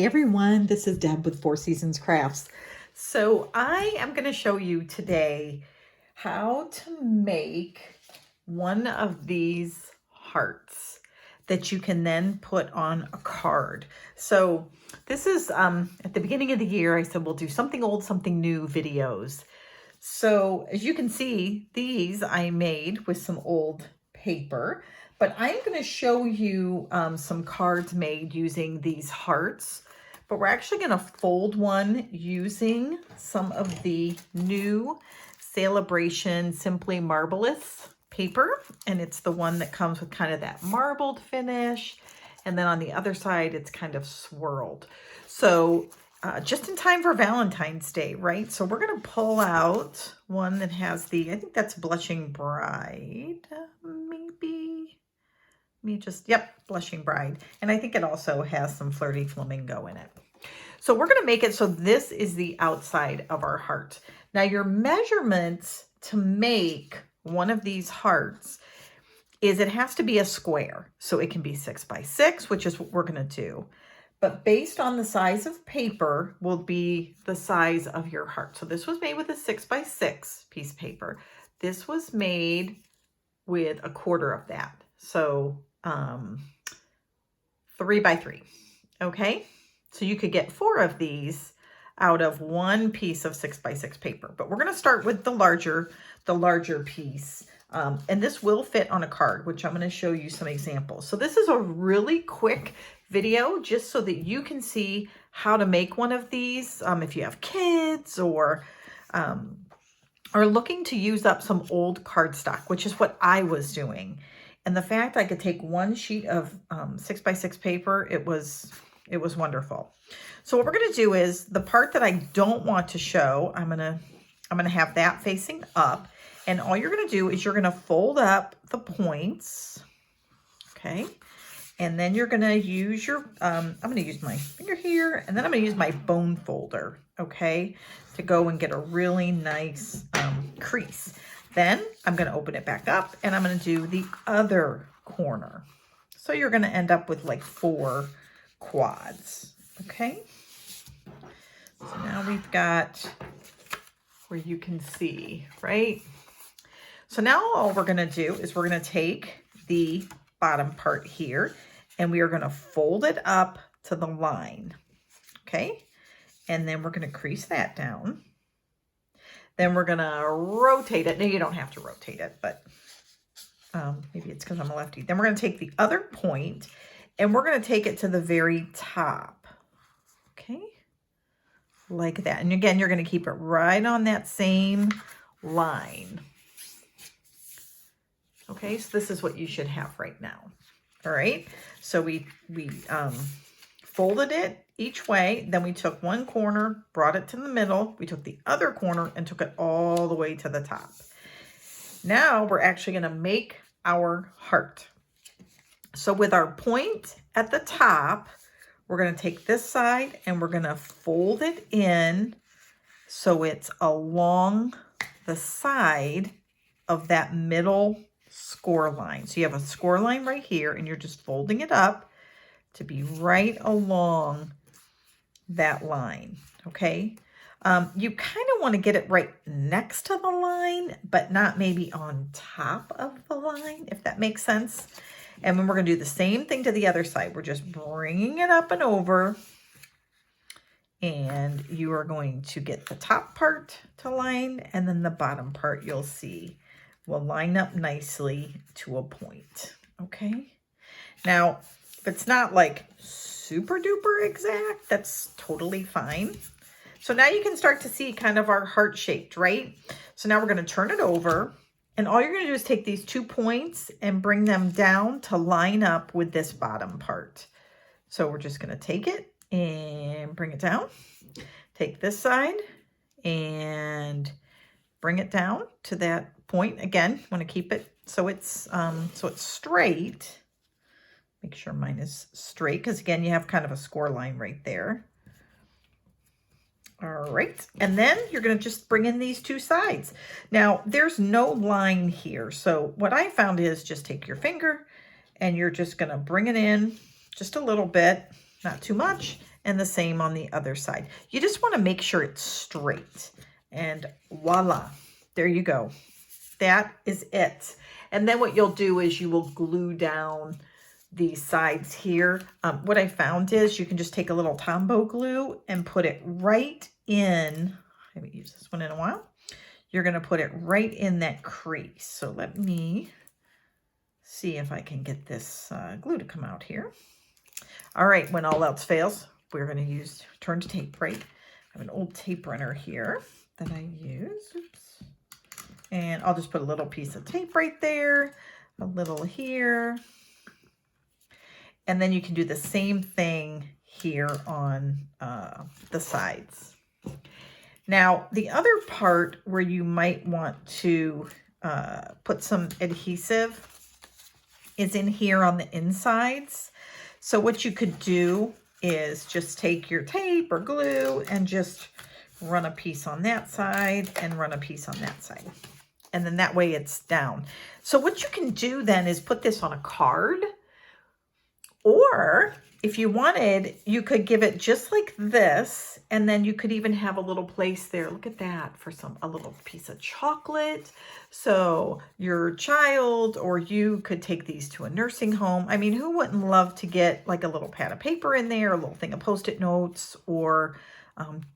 Hey everyone, this is Deb with Four Seasons Crafts. So I am going to show you today how to make one of these hearts that you can then put on a card. So this is at the beginning of the year, I said we'll do something old, something new videos. So as you can see, these I made with some old paper. But I'm going to show you some cards made using these hearts. But we're actually going to fold one using some of the new Celebration Simply Marvelous paper. And it's the one that comes with kind of that marbled finish. And then on the other side, it's kind of swirled. So just in time for Valentine's Day, right? So we're going to pull out one that has the, I think that's Blushing Bride, maybe. Yep, Blushing Bride. And I think it also has some Flirty Flamingo in it. So we're going to make it so this is the outside of our heart. Now your measurements to make one of these hearts is it has to be a square. So it can be 6 by 6, which is what we're going to do. But based on the size of paper will be the size of your heart. So this was made with a 6 by 6 piece of paper. This was made with a quarter of that. So 3 by 3. Okay. So you could get 4 of these out of one piece of 6 by 6 paper, but we're going to start with the larger piece. And this will fit on a card, which I'm going to show you some examples. So this is a really quick video just so that you can see how to make one of these. If you have kids or are looking to use up some old cardstock, which is what I was doing. And the fact I could take one sheet of 6 by 6 paper, it was wonderful. So what we're going to do is the part that I don't want to show, I'm going to have that facing up. And all you're going to do is you're going to fold up the points. Okay. And then you're going to use your, I'm going to use my finger here, and then I'm going to use my bone folder, okay, to go and get a really nice crease. Then I'm going to open it back up, and I'm going to do the other corner. So you're going to end up with like 4 quads, okay? So now we've got where you can see, right? So now all we're going to do is we're going to take the bottom part here, and we are going to fold it up to the line, okay? And then we're going to crease that down. Then we're going to rotate it. Now, you don't have to rotate it, but maybe it's because I'm a lefty. Then we're going to take the other point, and we're going to take it to the very top, okay? Like that. And again, you're going to keep it right on that same line. Okay, so this is what you should have right now. All right, so we folded it each way, then we took one corner, brought it to the middle, we took the other corner and took it all the way to the top. Now we're actually going to make our heart. So with our point at the top, we're going to take this side and we're going to fold it in so it's along the side of that middle score line. So you have a score line right here, and you're just folding it up to be right along that line, okay? You kind of want to get it right next to the line, but not maybe on top of the line, if that makes sense. And then we're going to do the same thing to the other side. We're just bringing it up and over, and you are going to get the top part to line, and then the bottom part you'll see will line up nicely to a point, okay? Now, if it's not like super duper exact, that's totally fine. So now you can start to see kind of our heart shaped, right? So now we're going to turn it over, and all you're going to do is take these 2 points and bring them down to line up with this bottom part. So we're just going to take it and bring it down. Take this side and bring it down to that point. Again, want to keep it so it's straight. Make sure mine is straight, because again, you have kind of a score line right there. All right, and then you're going to just bring in these 2 sides. Now, there's no line here, so what I found is just take your finger and you're just going to bring it in just a little bit, not too much, and the same on the other side. You just want to make sure it's straight, and voila, there you go. That is it. And then what you'll do is you will glue down these sides here. What I found is you can just take a little Tombow glue and put it right in, I haven't used this one in a while. You're going to put it right in that crease. So let me see if I can get this glue to come out here. All right, when all else fails, we're going to use turned tape, right? I have an old tape runner here that I use. Oops. And I'll just put a little piece of tape right there, a little here. And then you can do the same thing here on the sides. Now, the other part where you might want to put some adhesive is in here on the insides. So what you could do is just take your tape or glue and just run a piece on that side and run a piece on that side. And then that way it's down. So what you can do then is put this on a card, or if you wanted, you could give it just like this, and then you could even have a little place there. Look at that, for a little piece of chocolate. So your child or you could take these to a nursing home. I mean, who wouldn't love to get like a little pad of paper in there, a little thing of Post-it notes, or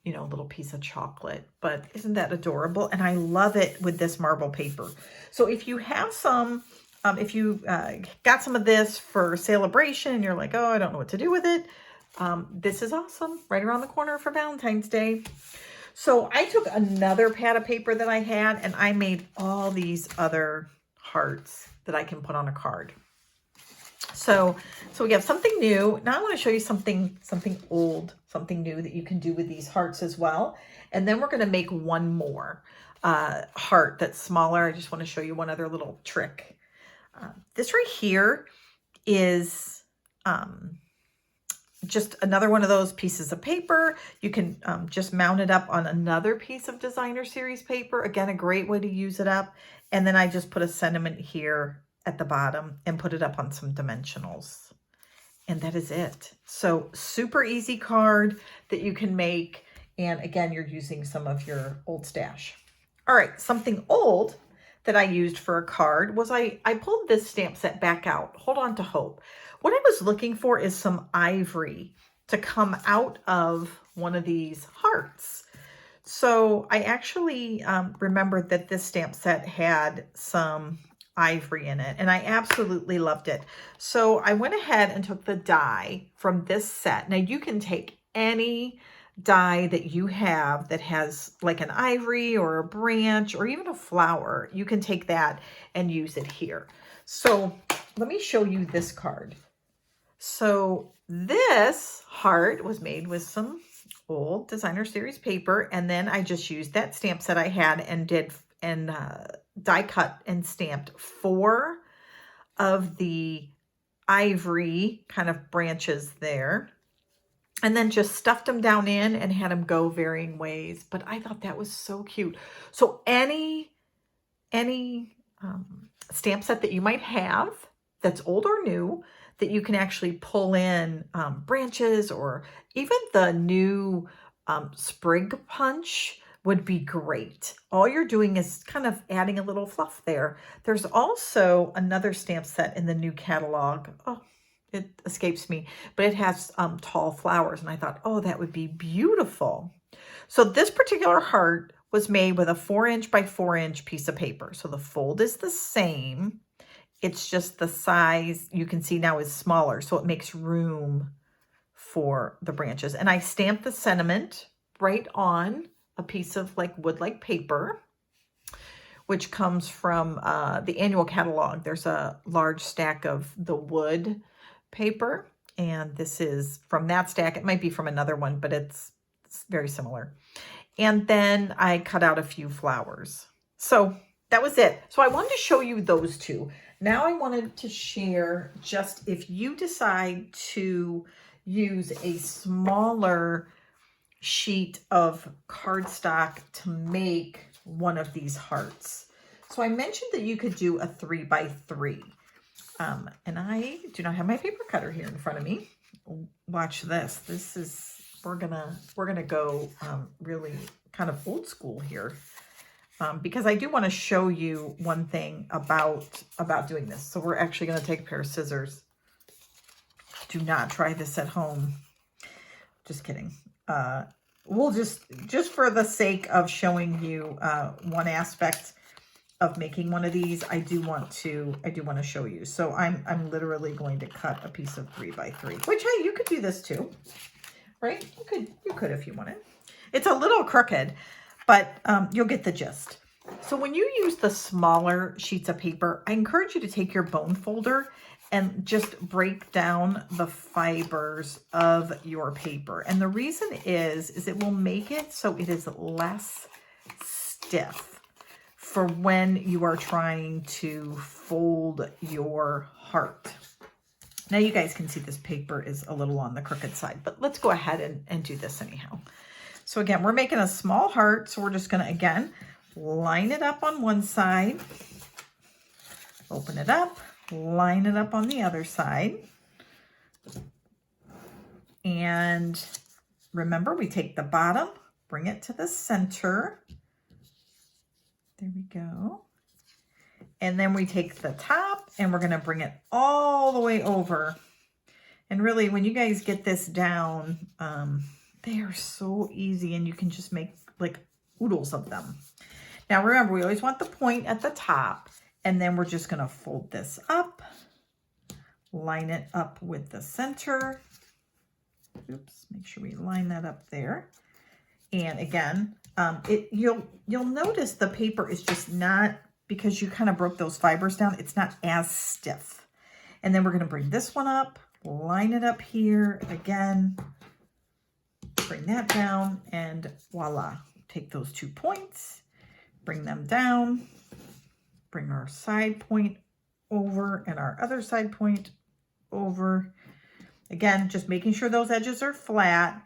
you know, a little piece of chocolate. But isn't that adorable? And I love it with this marble paper. So if you have some, if you got some of this for celebration and you're like, oh, I don't know what to do with it, this is awesome. Right around the corner for Valentine's Day. So I took another pad of paper that I had and I made all these other hearts that I can put on a card. So we have something new. Now I want to show you something old, something new that you can do with these hearts as well. And then we're going to make one more heart that's smaller. I just want to show you one other little trick. This right here is just another one of those pieces of paper. You can just mount it up on another piece of designer series paper. Again, a great way to use it up. And then I just put a sentiment here at the bottom and put it up on some dimensionals. And that is it. So super easy card that you can make. And again, you're using some of your old stash. All right, something old that I used for a card was I pulled this stamp set back out. Hold on to hope. What I was looking for is some ivory to come out of one of these hearts. So I actually remembered that this stamp set had some ivory in it, and I absolutely loved it. So I went ahead and took the die from this set. Now you can take any die that you have that has like an ivory or a branch or even a flower. You can take that and use it here. So let me show you this card. So this heart was made with some old designer series paper, and then I just used that stamp set I had and did die cut and stamped 4 of the ivory kind of branches there, and then just stuffed them down in and had them go varying ways. But I thought that was so cute. So any stamp set that you might have that's old or new that you can actually pull in branches, or even the new sprig punch would be great. All you're doing is kind of adding a little fluff there. There's also another stamp set in the new catalog. Oh, it escapes me, but it has tall flowers, and I thought, oh, that would be beautiful. So this particular heart was made with a 4" by 4" piece of paper. So the fold is the same. It's just the size you can see now is smaller, so it makes room for the branches. And I stamped the sentiment right on a piece of like wood-like paper, which comes from the annual catalog. There's a large stack of the wood paper, and this is from that stack. It might be from another one, but it's very similar. And then I cut out a few flowers. So that was it. So I wanted to show you those two. Now I wanted to share, just if you decide to use a smaller sheet of cardstock to make one of these hearts. So I mentioned that you could do a 3 by 3. And I do not have my paper cutter here in front of me. watch this. This is, we're gonna go really kind of old school here. Because I do want to show you one thing about doing this. So we're actually going to take a pair of scissors. Do not try this at home. Just kidding. We'll just for the sake of showing you one aspect of making one of these, I do want to show you. So I'm literally going to cut a piece of 3x3, which, hey, you could do this too, right? You could if you wanted. It's a little crooked, but you'll get the gist. So when you use the smaller sheets of paper, I encourage you to take your bone folder and just break down the fibers of your paper. And the reason is it will make it so it is less stiff for when you are trying to fold your heart. Now you guys can see this paper is a little on the crooked side, but let's go ahead and do this anyhow. So again, we're making a small heart. So we're just gonna, again, line it up on one side, open it up, line it up on the other side. And remember, we take the bottom, bring it to the center. There we go. And then we take the top and we're going to bring it all the way over. And really, when you guys get this down, they are so easy and you can just make like oodles of them. Now remember, we always want the point at the top, and then we're just going to fold this up, line it up with the center. Oops, make sure we line that up there. And again, you'll notice the paper is just not, because you kind of broke those fibers down, it's not as stiff. And then we're going to bring this one up, line it up here again, bring that down, and voila. Take those 2 points, bring them down, bring our side point over and our other side point over. Again, just making sure those edges are flat,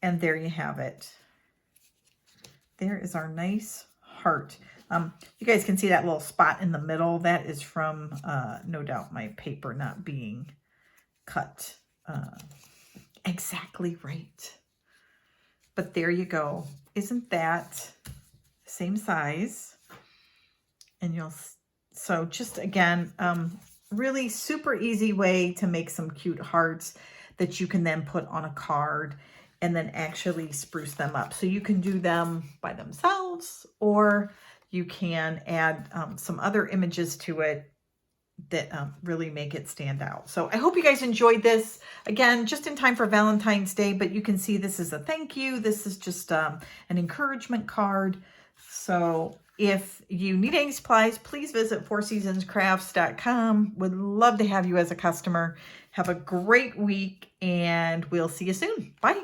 and there you have it. There is our nice heart. You guys can see that little spot in the middle. That is from, no doubt, my paper not being cut exactly right. But there you go. Isn't that same size? And so just again, really super easy way to make some cute hearts that you can then put on a card and then actually spruce them up. So you can do them by themselves, or you can add some other images to it that really make it stand out. So I hope you guys enjoyed this. Again, just in time for Valentine's Day, but you can see this is a thank you. This is just an encouragement card. So if you need any supplies, please visit fourseasonscrafts.com. Would love to have you as a customer. Have a great week, and we'll see you soon. Bye.